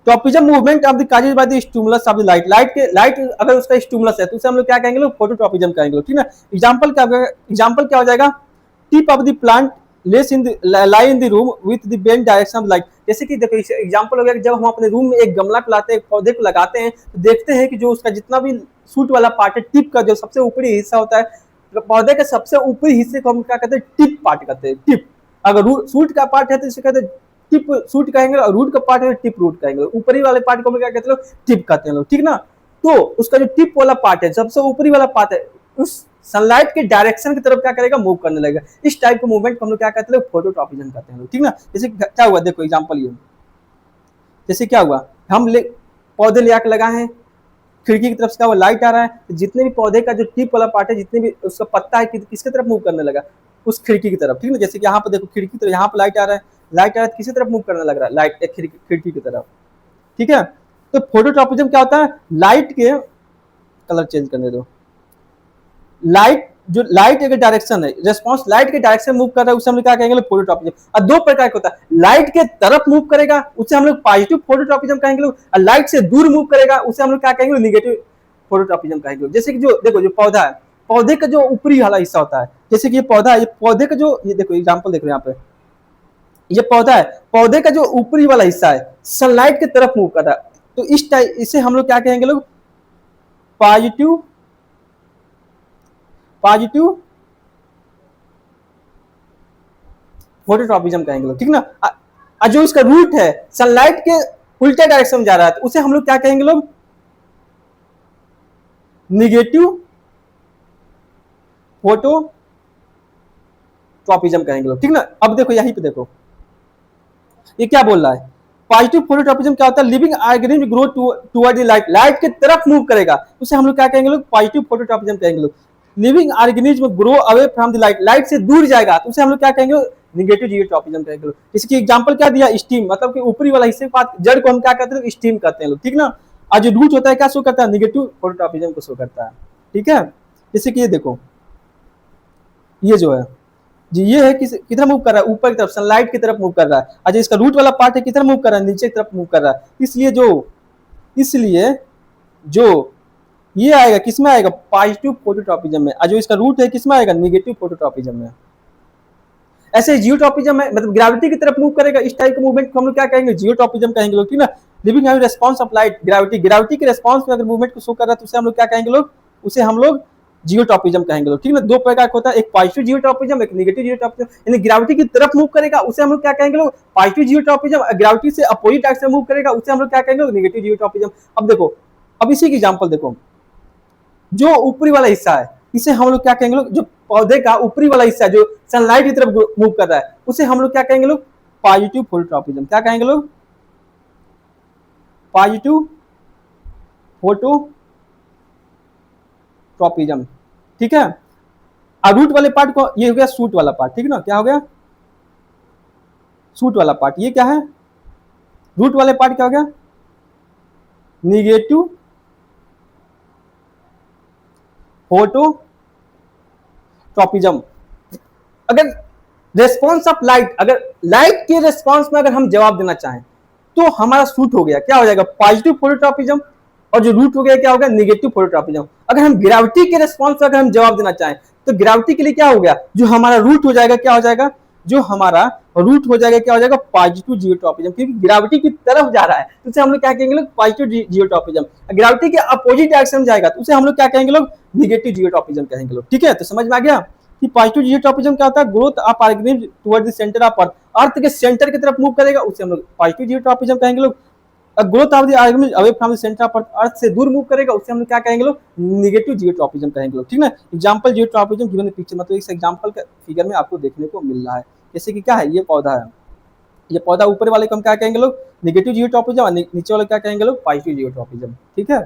tropism movement of the causes by the stimulus of the light अगर उसका स्टिमुलस है तो उसे हम लोग क्या कहेंगे, लोग फोटोट्रॉपिज्म कहेंगे, ठीक है। एग्जांपल क्या हो जाएगा, tip of the plant less in lie in the room with the bend direction of light. जैसे कि देखो एग्जांपल हो गया कि जब हम अपने रूम में एक गमला को लाते हैं, पौधे को लगाते हैं, तो देखते हैं कि जो उसका जितना भी सूट वाला पार्ट है, टिप का जो सबसे ऊपरी हिस्सा होता है, पौधे के सबसे ऊपरी हिस्से को हम क्या कहते हैं, टिप पार्ट कहते हैं, टिप। अगर सूट का पार्ट है तो इसे कहते हैं टिप सूट कहेंगे, और रूट का पार्ट है टिप रूट कहेंगे, ऊपरी वाले पार्ट को हम क्या कहते हैं, टिप कहते हैं लोग, ठीक ना। तो उसका जो टिप वाला पार्ट है, सबसे ऊपरी वाला पार्ट है, उस सनलाइट के डायरेक्शन की तरफ क्या करेगा, मूव करने लगेगा। इस टाइप के मूवमेंट को हम लोग क्या कहते हैं, फोटोट्रॉपिज्म कहते हैं, ठीक ना। जैसे क्या हुआ, देखो एग्जांपल ये, जैसे क्या हुआ, पौधे ले आकर लगाए हैं, खिड़की की तरफ से क्या हुआ, लाइट आ रहा है, तो जितने भी पौधे का जो टिप वाला पार्ट है, जितने भी उसका पत्ता है, किसकी तरफ मूव करने लगा, उस खिड़की की तरफ, ठीक है। जैसे कि यहाँ पे देखो खिड़की की तरफ, यहाँ पे लाइट आ रहा है, तो किसी तरफ मूव करने लग रहा है, लाइट खिड़की की तरफ, ठीक है। तो फोटोट्रॉपिज्म क्या होता है, लाइट के कलर चेंज करने दो, लाइट अगर डायरेक्शन है, रेस्पॉन्स लाइट के डायरेक्शन मूव कर रहा है, उसे हम लोग क्या कहेंगे, फोटोट्रॉपिज्म। और दो प्रकार का होता है, लाइट के तरफ मूव करेगा उसे हम लोग पॉजिटिव फोटोट्रॉपिज्म कहेंगे, और लाइट से दूर मूव करेगा उसे हम लोग क्या कहेंगे, निगेटिव फोटोट्रॉपिज्म कहेंगे। जैसे कि जो देखो, जो पौधा है, पौधे का जो ऊपरी वाला हिस्सा होता है, जैसे कि ये पौधा है, ये पौधे का जो, ये देखो एग्जांपल देख रहे हैं यहाँ पे, ये पौधा है, पौधे का जो ऊपरी वाला हिस्सा है सनलाइट की तरफ मूव कर रहा है, तो इस टाइप इसे हम लोग क्या कहेंगे, लोग पॉजिटिव फोटोट्रॉपिज्म कहेंगे लोग, ठीक ना। जो इसका रूट है सनलाइट के उल्टे डायरेक्शन में जा रहा है, तो उसे हम लोग क्या कहेंगे, लोग निगेटिव फोटोट्रॉपिज्म कहेंगे लोग, ठीक ना। अब देखो यहीं पे देखो, ये क्या बोल रहा है, पॉजिटिव फोटोट्रॉपिज्म क्या होता है, living organism grow toward the light, light की तरफ मूव करेगा, उसे हम लोग क्या कहेंगे, लोग पॉजिटिव फोटोट्रॉपिज्म कहेंगे लोग। Living organism grow away from the light, light से दूर जाएगा तो उसे हम लोग क्या कहेंगे, निगेटिव जियोट्रॉपिज्म कहेंगे लोग। इसकी एग्जांपल क्या दिया, स्टीम, मतलब कि ऊपरी वाला हिस्से के जड़ को हम क्या कहते हैं, स्टीम कहते हैं लोग, ठीक ना। और जो रूट होता है क्या शो करता है, निगेटिव फोटोट्रॉपिज्म को शो करता है, ठीक है। जैसे कि ये देखो, ये जो है जी, ये है किधर मूव कर रहा है, ऊपर की तरफ सनलाइट की तरफ मूव कर रहा है, अच्छा इसका रूट वाला पार्ट है किधर मूव कर रहा है, नीचे की तरफ मूव कर रहा है। इसलिए जो ये आएगा किसमें आएगा, पॉजिटिव फोटोट्रॉपिज्म में, और जो इसका रूट है किसमें आएगा, निगेटिव फोटोट्रॉपिज्म में। ऐसे जियोट्रॉपिज्म है, मतलब ग्रेविटी की तरफ मूव करेगा, इस टाइप के मूवमेंट को हम लोग क्या कहेंगे, जियोट्रॉपिज्म कहेंगे लोग, ठीक ना। Living having response of light, gravity के रिस्पांस में अगर मूवमेंट को शो कर रहा है तो उसे हम लोग क्या कहेंगे, लोग उसे हम लोग जियोट्रॉपिज्म कहेंगे लोग, ठीक है। दो प्रकार का होता है, एक पॉजिटिव जियोट्रॉपिज्म, एक नेगेटिव जियोट्रॉपिज्म। यानी ग्रेविटी की तरफ मूव करेगा उसे हम लोग क्या कहेंगे, लोग पॉजिटिव जियोट्रॉपिज्म, ग्रेविटी से अपोजिट डायरेक्शन मूव करेगा उसे हम लोग क्या कहेंगे, नेगेटिव जियोट्रॉपिज्म। अब देखो, अब इसी की एग्जांपल देखो, जो ऊपरी वाला हिस्सा है इसे हम लोग क्या कहेंगे, लोग जो पौधे का ऊपरी वाला हिस्सा जो सनलाइट की तरफ मूव कर रहा है उसे हम लोग क्या कहेंगे, लोग पॉजिटिव फोटोट्रॉपिज्म। क्या कहेंगे लोग, पॉजिटिव फोटो ट्रॉपिजम, ठीक है। और रूट वाले पार्ट को, ये हो गया सूट वाला पार्ट, ठीक है ना, क्या हो गया, सूट वाला पार्ट। ये क्या है, रूट वाले पार्ट क्या हो गया, निगेटिव फोटो ट्रॉपिजम। अगर रेस्पॉन्स ऑफ लाइट, अगर लाइट के रेस्पॉन्स में अगर हम जवाब देना चाहें तो हमारा सूट हो गया, क्या हो जाएगा, पॉजिटिव फोटोट्रॉपिज्म, और जो रूट हो गया क्या हो गया, नेगेटिव फोटोट्रॉपिज्म। अगर हम ग्रेविटी के रेस्पॉन्स में अगर हम जवाब देना चाहें तो ग्रेविटी के लिए क्या हो गया, जो हमारा रूट हो जाएगा, क्या हो जाएगा, जो हमारा रूट हो जाएगा, क्या हो जाएगा, पॉजिटिव जियोट्रॉपिज्म, क्योंकि ग्रेविटी की तरफ जा रहा है तो उसे हम लोग क्या कहेंगे लोग, पॉजिटिव जियोट्रॉपिज्म। ग्रेविटी के अपोजिट डायरेक्शन जाएगा तो उसे हम लोग क्या कहेंगे लोग, नेगेटिव जियोट्रॉपिज्म कहेंगे लोग, ठीक है। तो समझ में आ गया कि पॉजिटिव जियोट्रॉपिज्म क्या होता है, growth of organism toward the center of earth, earth के सेंटर की तरफ मूव करेगा उसे हम लोग पॉजिटिव जियोट्रॉपिज्म कहेंगे लोग। Growth of the organism away from the center of earth, earth से दूर मूव करेगा उसे हम लोग क्या कहेंगे लोग, नेगेटिव जियोट्रॉपिज्म कहेंगे लोग, ठीक है। Example geotropism given in picture, मतलब इस एग्जांपल का फिगर में आपको देखने को मिल रहा है। जैसे कि क्या है, ये पौधा है, ये पौधा ऊपर वाले को हम क्या कहेंगे लोग, नेगेटिव जियोट्रॉपिज्म, और नीचे वाले क्या कहेंगे लोग, पॉजिटिव जियोट्रॉपिज्म, ठीक है।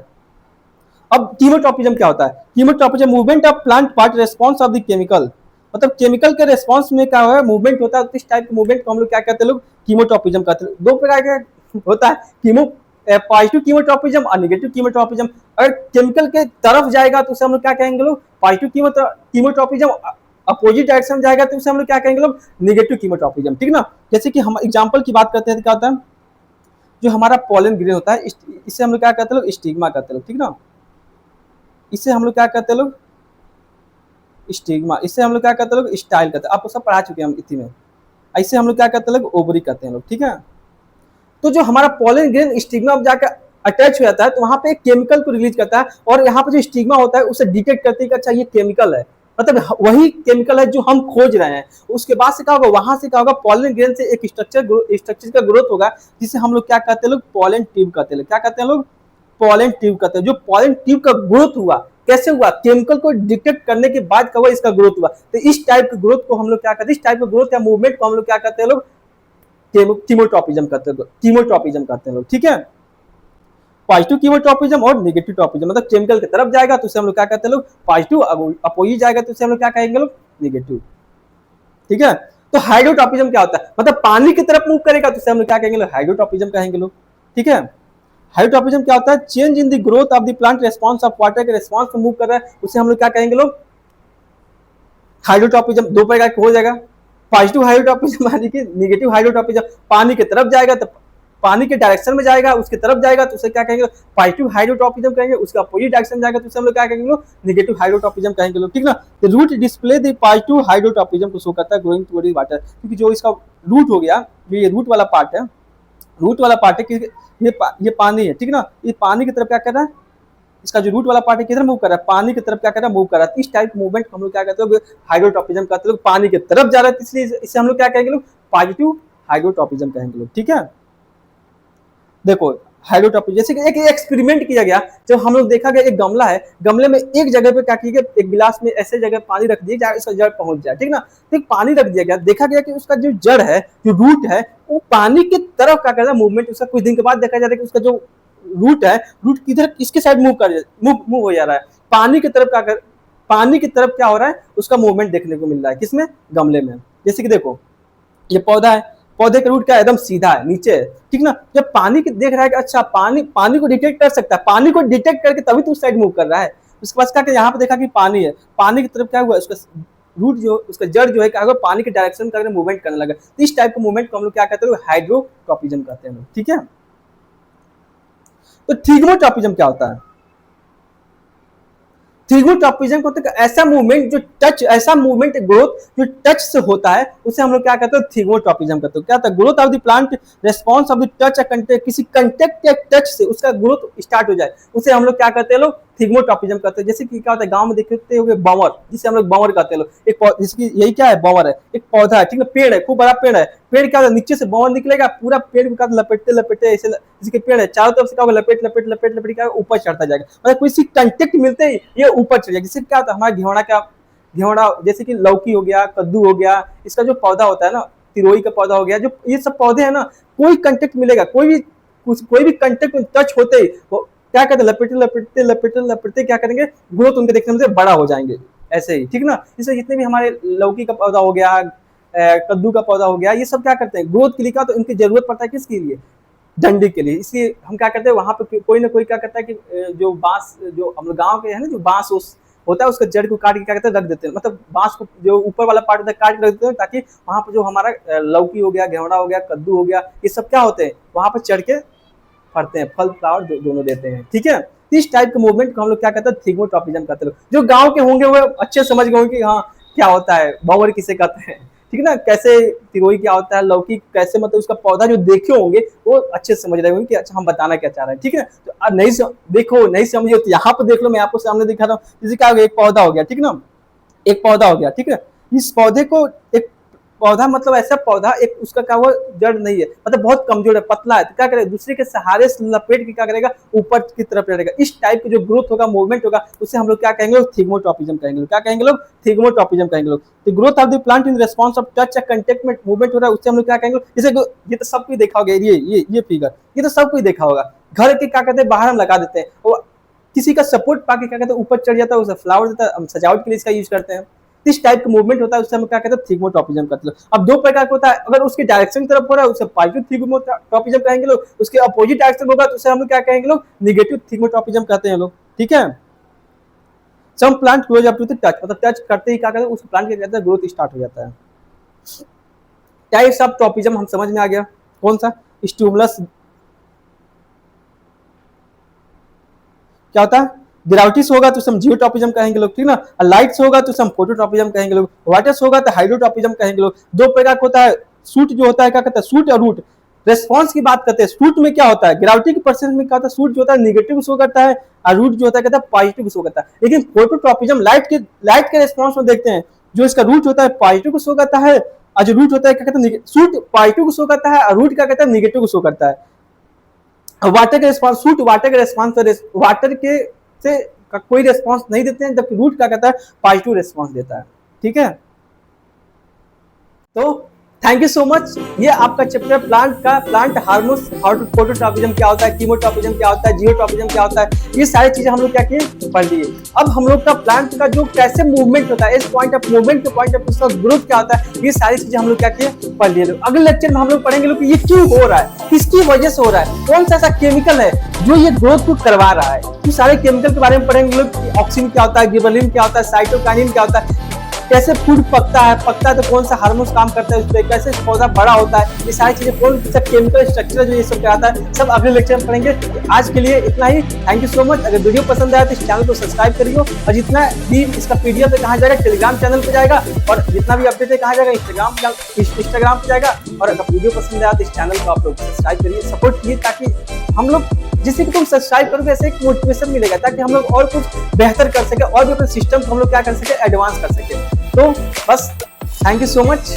अब कीमोट्रॉपिज्म क्या होता है, chemotropism movement of plant part response of the chemical, मतलब केमिकल के रेस्पॉन्स में क्या है, मूवमेंट होता है, इस टाइप के मूवमेंट को हम लोग क्या कहते हैं लोग, कीमोट्रॉपिज्म कहते हैं। दो प्रकार का होता है, कीमो पॉजिटिव कीमोट्रॉपिज्म और नेगेटिव कीमोट्रॉपिज्म। अगर केमिकल के तरफ जाएगा तो उसे हम लोग क्या कहेंगे लोग, पॉजिटिव कीमोट्रॉपिज्म, अपोजिट डायरेक्शन में जाएगा तो उसे हम लोग क्या कहेंगे लोग, नेगेटिव कीमोट्रॉपिज्म, ठीक ना। जैसे कि हम एग्जांपल की बात करते हैं तो क्या होता है, जो हमारा पॉलन ग्रेन होता है इससे हम लोग क्या कहते हैं लोग, स्टिग्मा कहते हैं लोग, ठीक ना। इससे हम लोग क्या कहते हैं लोग, स्टिग्मा, इससे हम लोग क्या कहते हैं लोग, स्टाइल कहते हैं, आपको सब पढ़ा चुके हैं हम इसी में। इससे हम लोग क्या कहते हैं लोग, ओवरी कहते हैं लोग, ठीक है। तो जो हमारा पॉलन ग्रेन स्टिग्मा में जाकर अटैच हो जाता है तो वहां पे एक केमिकल को रिलीज करता है, और यहाँ पे जो स्टिग्मा होता है उसे डिटेक्ट करते हैं कि अच्छा ये केमिकल है, मतलब वही केमिकल है जो हम खोज रहे हैं। उसके बाद से क्या होगा, वहां से क्या होगा, पॉलन ग्रेन से एक स्ट्रक्चर का ग्रोथ होगा जिसे हम लोग क्या कहते हैं लोग, पॉलन ट्यूब कहते हैं। क्या कहते हैं लोग, पॉलन ट्यूब कहते हैं। जो पॉलन ट्यूब का ग्रोथ हुआ, कैसे हुआ, केमिकल को डिटेक्ट करने के बाद क्या हुआ, इसका ग्रोथ हुआ। तो इस टाइप के ग्रोथ को हम लोग क्या कहते हैं, इस टाइप का ग्रोथ या मूवमेंट को हम लोग क्या कहते हैं लोग, कीमोट्रॉपिज्म कहते हैं, कीमोट्रॉपिज्म कहते हैं लोग, ठीक है। पॉजिटिव कीमोट्रॉपिज्म और नेगेटिव ट्रॉपिज्म, मतलब केमिकल की तरफ जाएगा तो उसे हम लोग क्या कहते हैं लोग, पॉजिटिव, अपोजिट जाएगा तो उसे हम लोग क्या कहेंगे लोग, नेगेटिव, ठीक है। तो हाइड्रोट्रॉपिज्म क्या होता है, मतलब पानी की तरफ मूव करेगा तो उसे हम लोग क्या कहेंगे लोग, हाइड्रोट्रॉपिज्म कहेंगे लोग, ठीक है। हाइड्रोट्रॉपिज्म क्या होता है, change in the growth of the plant response of water के रेस्पॉन्स में मूव कर रहा है उसे हम लोग क्या कहेंगे लोग, हाइड्रोट्रॉपिज्म। दो प्रकार का हो जाएगा, पॉजिटिव हाइड्रोट्रॉपिज्म यानी कि नेगेटिव हाइड्रोट्रॉपिज्म, पानी की तरफ जाएगा तो पानी के डायरेक्शन में जाएगा, उसके तरफ जाएगा तो उसे क्या कहेंगे, पॉजिटिव हाइड्रोट्रॉपिज्म कहेंगे। उसका अपोजिट डायरेक्शन जाएगा तो उसे हम लोग क्या कहेंगे लोग, नेगेटिव हाइड्रोट्रॉपिज्म कहेंगे लोग, ठीक ना। तो root display the positive hydrotropism को शो करता है ग्रोइंग टुवर्ड वाटर, क्योंकि जो इसका रूट हो गया, जो ये रूट वाला पार्ट है, रूट वाला पार्ट है कि ये पानी है, ठीक ना। ये पानी की तरफ क्या कर रहा है, इसका जो रूट वाला पार्ट है किधर मूव कर रहा है, पानी की तरफ क्या कर रहा है, मूव कर रहा है। इस टाइप मूवमेंट को हम लोग क्या कहते हैं, हाइड्रोट्रॉपिज्म कहते हैं। पानी की तरफ जा रहा है इसलिए इसे हम लोग क्या कहेंगे लोग, पॉजिटिव हाइड्रोट्रॉपिज्म कहेंगे लोग, ठीक है। देखो हाइड्रोट्रॉपिज्म, जैसे कि एक एक्सपेरिमेंट किया गया, जब हम लोग देखा गया एक गमला है, गमले में एक जगह पे क्या किया गया, एक गिलास में ऐसे जगह पानी रख दिया जाए, उसका जड़ पहुंच जाए, ठीक ना। तो पानी रख दिया गया, देखा गया कि उसका जो जड़ है, जो रूट है, वो पानी की तरफ क्या कर रहा है, मूवमेंट। उसका कुछ दिन के बाद देखा जा रहा है कि उसका जो रूट है, रूट किधर, किसके साइड मूव हो जा रहा है, पानी की तरफ। पानी की तरफ क्या हो रहा है, उसका मूवमेंट देखने को मिल रहा है, किसमें, गमले में। जैसे कि देखो ये पौधा है, पौधे का रूट क्या एकदम सीधा है, नीचे है, ठीक ना। जब पानी के देख रहा है कि अच्छा पानी को डिटेक्ट कर सकता है, पानी को डिटेक्ट करके तभी तो उस साइड मूव कर रहा है। उसके पास क्या, यहाँ पे देखा कि पानी है, पानी की तरफ क्या हुआ, उसका रूट जो, उसका जड़ जो है क्या हुआ, पानी के डायरेक्शन का मूवमेंट करने लगा। तो इस टाइप का मूवमेंट को हम लोग क्या कहते हैं, हाइड्रोट्रॉपिज्म कहते हैं, ठीक है। तो थिग्मोट्रॉपिज्म क्या होता है, थिग्मोट्रॉपिज्म को तो ऐसा मूवमेंट जो टच, ऐसा मूवमेंट ग्रोथ जो टच से होता है उसे हम लोग क्या कहते हैं, थिग्मोट्रॉपिज्म कहते हैं। क्या होता है, growth of the plant response of the touch contact, किसी कंटेक्ट या टच से उसका ग्रोथ स्टार्ट हो जाए उसे हम लोग क्या कहते हैं लोग, थिग्मोट्रॉपिज्म कहते हैं। जैसे कि क्या होता है, गांव में देखते होंगे बंवर, जिसे हम लोग बंवर कहते हैं लोग, एक जिसकी यही क्या है, बंवर है, एक पौधा है, ठीक है, पेड़ है, खूब बड़ा पेड़ है। पेड़ क्या होता है, नीचे से बंवर निकलेगा, पूरा पेड़ को लपेटते लपेटते ऐसे, जिसके पेड़ है चारों तरफ से क्या होगा, लपेट लपेट लपेट लपेट क्या ऊपर चढ़ता जाएगा, मतलब किसी कंटेक्ट मिलते ही ये ऊपर चढ़ जाएगा। जिससे क्या होता है, हमारा घेवड़ा जैसे कि लौकी हो गया, कद्दू हो गया, इसका जो पौधा होता है ना, तिरोई का पौधा हो गया, जो ये सब पौधे हैं ना, कोई कंटेक्ट मिलेगा, कोई भी कंटेक्ट टच होते ही क्या कहते हैं, लपेटते लपेटते लपेटते लपेटते क्या करेंगे, ग्रोथ उनके देखने में बड़ा हो जाएंगे ऐसे ही, ठीक ना। इससे जितने भी हमारे लौकी का पौधा हो गया, कद्दू का पौधा हो गया, ये सब क्या करते हैं, ग्रोथ के लिए, का तो इनकी जरूरत पड़ता है किसके लिए, डंडी के लिए। इसलिए हम क्या करते हैं, वहां पे कोई ना कोई क्या करता है कि जो बांस, जो हम लोग गाँव के है ना, जो बांस होता है उसका जड़ को काट के क्या करते हैं, रख देते हैं, मतलब बांस को जो ऊपर वाला पार्ट होता है काट के रख देते हैं, ताकि वहां पर जो हमारा लौकी हो गया, घेवड़ा हो गया, कद्दू हो गया, ये सब क्या होते हैं, वहां पर चढ़ के फरते हैं, फल फ्लावर दोनों देते हैं, ठीक है। इस टाइप के मूवमेंट को हम लोग क्या कहते हैं, थिग्मोट्रॉपिज्म कहते हैं। जो गांव के होंगे वो अच्छे समझ गए होंगे कि हाँ क्या होता है, बावर किसे कहते हैं, ठीक है ना, कैसे तिरोई क्या होता है, लौकी कैसे, मतलब उसका पौधा जो देखे होंगे वो अच्छे समझ रहे होंगे कि अच्छा हम बताना क्या चाह रहे हैं, ठीक है। तो अब देखो नहीं समझिए तो यहाँ पे देख लो, मैं आपको सामने दिखा रहा हूँ, जैसे क्या हो गया, एक पौधा हो गया, ठीक ना, एक पौधा हो गया, ठीक है। इस पौधे को, एक पौधा मतलब ऐसा पौधा, एक उसका क्या हुआ, जड़ नहीं है, मतलब बहुत कमजोर है, पतला है, तो क्या करेगा, दूसरे के सहारे से लपेट के क्या करेगा, ऊपर की तरफ रहेगा। इस टाइप की जो ग्रोथ होगा, मूवमेंट होगा, उसे हम लोग क्या कहेंगे, थिग्मोट्रॉपिज्म कहेंगे। क्या कहेंगे लोग, थिग्मोट्रॉपिज्म कहेंगे लोग। तो growth of the plant in response of touch या कांटेक्ट में मूवमेंट हो रहा है, उससे हम लोग क्या कहेंगे, जैसे ये तो सबको देखा होगा, ये फिगर, ये तो सबको देखा होगा, घर के क्या कहते हैं, बाहर हम लगा देते हैं, और किसी का सपोर्ट पाके क्या कहते हैं, ऊपर चढ़ जाता है, उसे फ्लावर देता है, हम सजावट के लिए इसका यूज करते हैं। इस टाइप का मूवमेंट होता है, उससे हम क्या कहते हैं, थिग्मोट्रॉपिज्म कहते हैं। अब दो प्रकार का होता है, अगर उसके डायरेक्शन की तरफ हो रहा है उसे पॉजिटिव थिग्मोट्रॉपिज्म कहेंगे लोग, उसके अपोजिट डायरेक्शन होगा तो उसे हम लोग क्या कहेंगे लोग, नेगेटिव थिग्मोट्रॉपिज्म कहते हैं लोग, ठीक है। Some plant grows up to the touch, मतलब टच करते ही क्या कहते हैं, उस प्लांट के कहते हैं ग्रोथ स्टार्ट हो जाता है। टाइप्स ऑफ ट्रॉपिज्म हम समझ में आ गया, कौन सा, स्टिमुलस क्या होता है, ग्रेविटिस होगा तो हम जियोट्रॉपिज्म कहेंगे लोग, ठीक ना। लाइट्स होगा तो हम फोटोट्रॉपिज्म कहेंगे लोग, वाटर्स होगा तो हाइड्रोट्रॉपिज्म कहेंगे लोग। दो प्रकार का होता है, सूट जो होता है, क्या कहता है, सूट और रूट। रेस्पॉन्स की बात करते हैं, सूट में क्या होता है, ग्रेविटी के परसेंट में क्या होता है, सूट जो होता है निगेटिव शो करता है, और रूट जो होता है कहता है पॉजिटिव शो करता है। लेकिन फोटोट्रॉपिज्म लाइट के रेस्पॉन्स में देखते हैं, जो इसका रूट होता है पॉजिटिव को शो करता है, और जो रूट होता है क्या कहते हैं, सूट पॉजिटिव को शो करता है, और रूट क्या कहता है, निगेटिव को शो करता है। वाटर के रेस्पॉन्स, सूट वाटर के रेस्पॉन्स, वाटर के से कोई रेस्पॉन्स नहीं देते हैं, जबकि रूट क्या कहता है, पॉजिटिव रेस्पॉन्स देता है, ठीक है। तो थैंक यू सो मच, ये आपका चैप्टर प्लांट का, प्लांट हार्मोन्स, फोटोट्रॉपिज्म क्या होता है, कीमोट्रॉपिज्म क्या होता है, जियोट्रॉपिज्म क्या होता है, ये सारी चीजें हम लोग क्या किए, पढ़ लिए। अब हम लोग का प्लांट का जो कैसे मूवमेंट होता है, इस पॉइंट ऑफ मूवमेंट के पॉइंट ऑफ उसका ग्रोथ क्या होता है, ये सारी चीजें हम लोग क्या किए, पढ़ लिए। अगले लेक्चर में हम लोग पढ़ेंगे लोग कि ये क्यों हो रहा है, किसकी वजह से हो रहा है, कौन सा ऐसा केमिकल है जो ये ग्रोथ को करवा रहा है। तो सारे केमिकल के बारे में पढ़ेंगे लोग, ऑक्सीन क्या होता है, गिबरेलिन क्या होता है, साइटोकाइनिन क्या होता है, कैसे फूड पकता है तो कौन सा हार्मोन्स काम करता है उस पर, कैसे पौधा बड़ा होता है, ये सारी चीजें, कौन सा केमिकल स्ट्रक्चर जो ये सब क्या आता है, सब अगले लेक्चर में पढ़ेंगे। आज के लिए इतना ही, थैंक यू सो मच। अगर वीडियो पसंद आया तो इस चैनल को सब्सक्राइब करिए, और जितना भी इसका पीडीएफ है कहाँ जाएगा, टेलीग्राम चैनल पे जाएगा, और जितना भी अपडेट है कहाँ जाएगा, इंस्टाग्राम पे जाएगा। और अगर वीडियो पसंद आया तो इस चैनल को आप लोग सब्सक्राइब करिए, सपोर्ट कीजिए, ताकि हम लोग, जिससे कि तुम सब्सक्राइब करोगे ऐसे एक मोटिवेशन मिलेगा, ताकि हम लोग और कुछ बेहतर कर सके, और भी अपने सिस्टम को हम लोग क्या कर सके, एडवांस कर सके। तो बस थैंक यू सो मच।